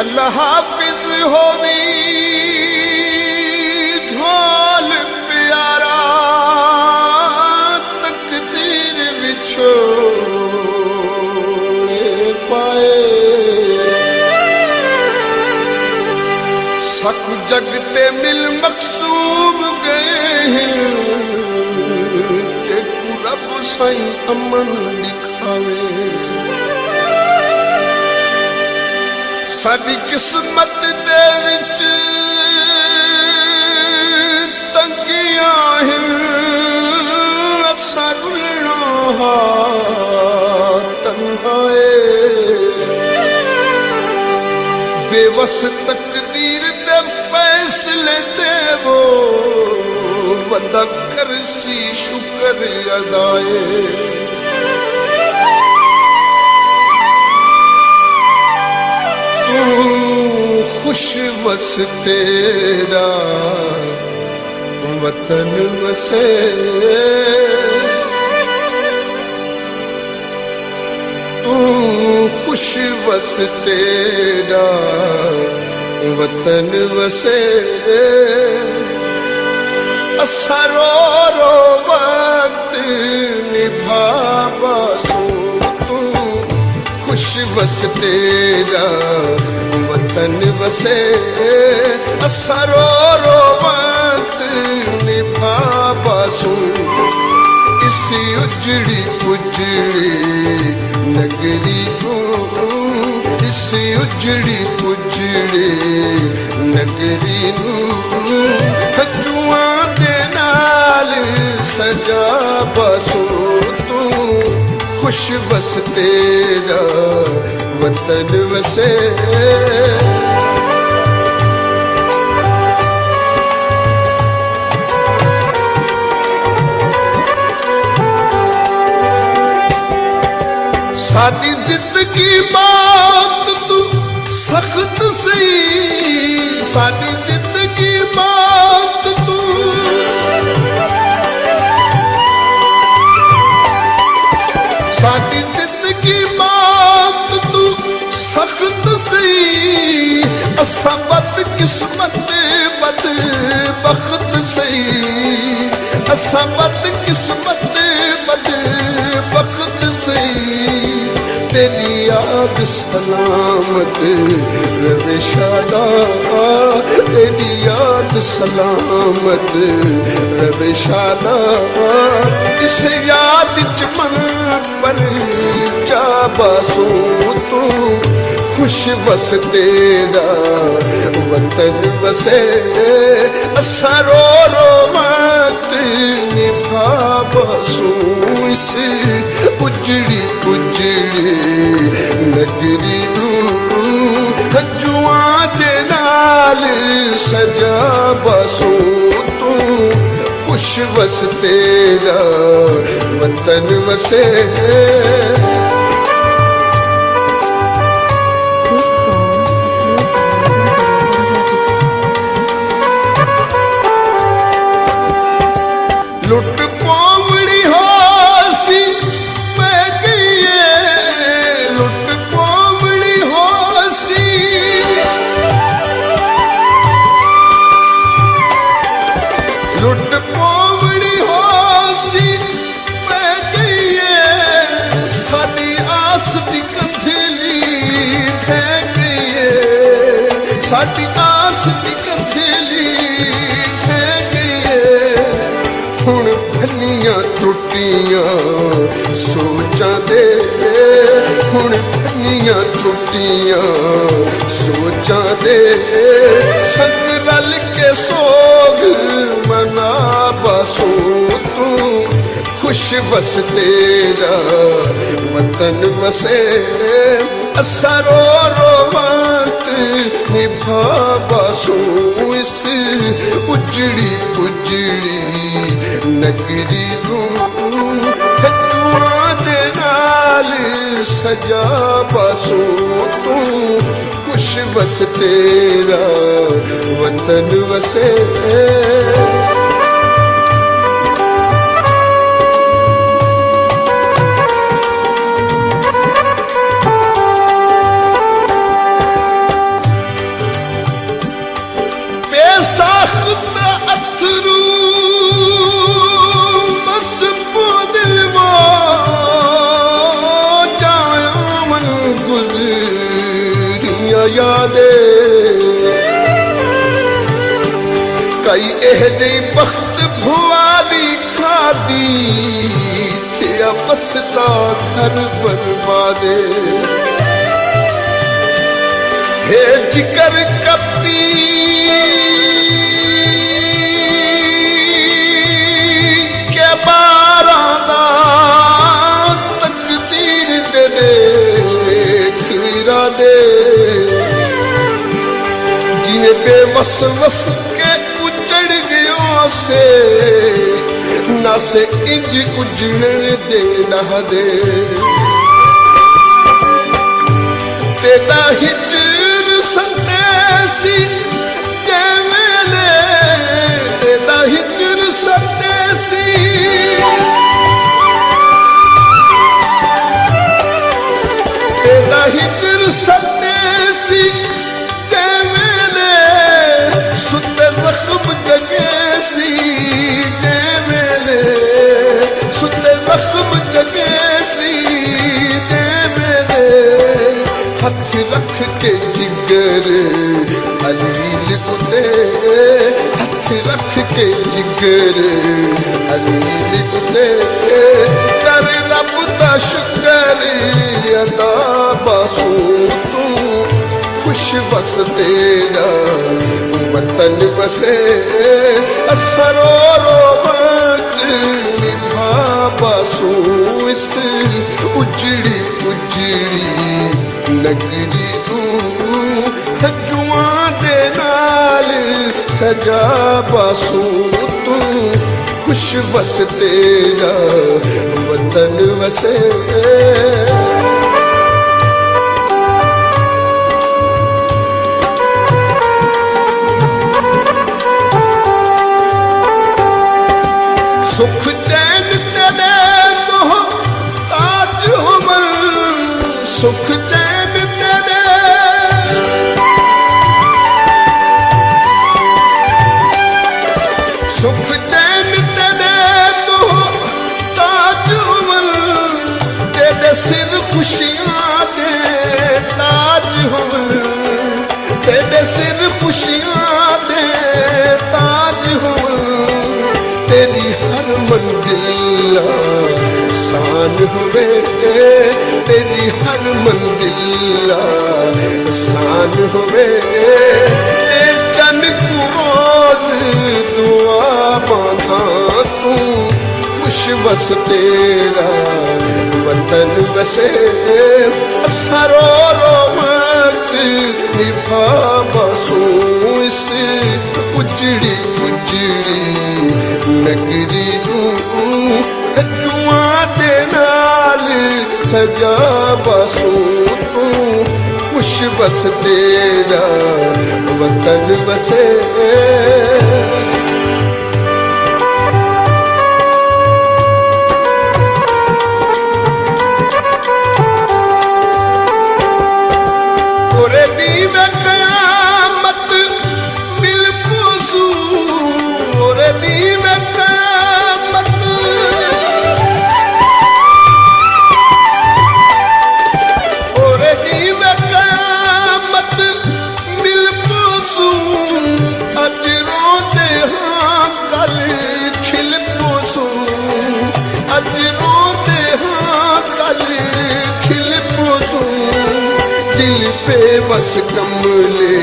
अल्लाह हाफिज होवी ढोल प्यारा तकदीर विछो पाए सक जगते मिल मकसूम गए के रब साईं अमन दिखावे साडी किस्मत दे विच तंगियां हैं असां रुलना तन्हाए बेवस तकदीर दे फैसले ते वो बंदा करसी शुक्र अदाए खुश बस तेरा वतन वसे तू खुश बस तेरा वतन वसे असा रो रो वक्त निभा बासू तू खुश बस तेरा वतन वसे असा रो रो वक्त निभा बासू इसी उजड़ी पुजड़ी नगरी को इसी उजड़ी पुजड़ी नगरी हजुआ दे नाल सजा बासू तू खुश बस तेरा वतन वसे साडी जिंदगी बात तू सख्त सही साडी जिंदगी बात तू साडी जिंदगी बात तू सख्त सही असा बद किस्मत बद बख्त सही असा बद किस्मत बद बख्त सही तेरी याद सलामत रवे शाला तेरी याद सलामत रवे शाला इस याद च मन पर जा बासू तू खुश बस तेरा वतन वसे असा रो रो मत निभा बासू इस उजड़ी पुजड़ी नगरी हजुआ दे नाल सजा बासू तू खुश बस तेरा वतन वसे लुट पोमड़ी होसी पै गई लुट पोमड़ी होसी लुट पोमड़ी होसी पै गई साडी आस दी कंधेली ठह गई साडी आस दी कंधेली ठह गई हुण भनियां त्रुटियां सोचां दे हुण भनियां त्रुटियां सोचां दे संग रल के सोग मना बासू तू खुश बस तेरा वतन वसे असा रो रो वक्त निभा बासू इस उजड़ी पुजड़ी नगरी हजुआ दे नाल सजा बासू तू खुश बस तेरा वतन वसे काई एह जी बख्त भुआली खादी थिया बसदा घर बर्बादे हे जिगर कपी के बारादा तकदीर दे खीरा दे जिन्हें बेवस वस के उजड़ गयो से ना से इंज उजड़न दे ना दे तेरा हिजर संदेसी के मेले तेरा हिजर संदेसी तेरा हिजर संदेसी के मेले सुते जख्म जगेसी के मेले सुते जख्म जगेसी के मेले हथ रख के जिगर अलील उते हथ रख के जिगर अलील उते कर रब दा शुक्र अदा बासू तू खुश बस तेरा वतन बसे असरो रोबत निभा बासू इस उजड़ी उजड़ी नगरी तू जुआ दे नाल सजा बासू तू खुश बस तेरा वतन वसे सुख चैन तेरे मोहताज हमल सुख चैन तेरे सुख चैन तेरे मोहताज हमल तेरे सिर खुशियां दे ताज हमल तेरे सिर खुशियां दे ताज हमल तेरी हर मंजिल शान हुए तेरी हर मंजिल शान हुए चन को रोज दुआ मांगा तू खुश बस तेरा वतन बसे असरो रोमत निभा बसू इस उजड़ी उजड़ी नगरी जुआ दे नाल सजा बसू तू खुश बस तेरा वतन बसे बस कमले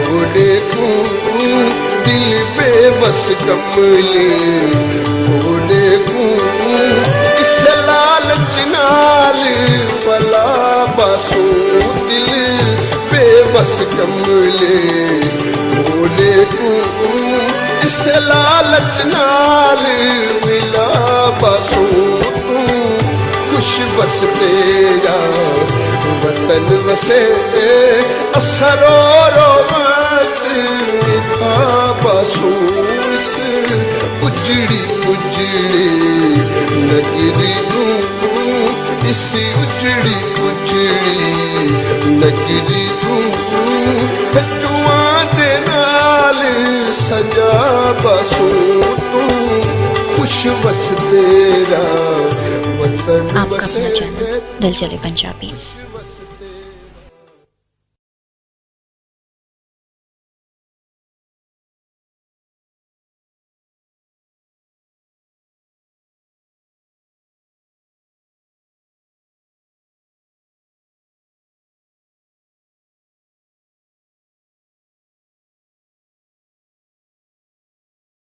घोड़े को दिल पे बस कमले घोड़े को इस लालच नाल भला बसू दिल पे बस कमले घोड़े को इस लालच नाल मिला बसू खुश बस तेरा वतन वसे असरो रोमत निभा बसू इस उजड़ी उजड़ी नगरी इस उजड़ी उजड़ी नगरी जुआ दे नाल सजा बसू खुश बस तेरा वतन आपका बसे अपना चैनल दिलचले पंजाबी।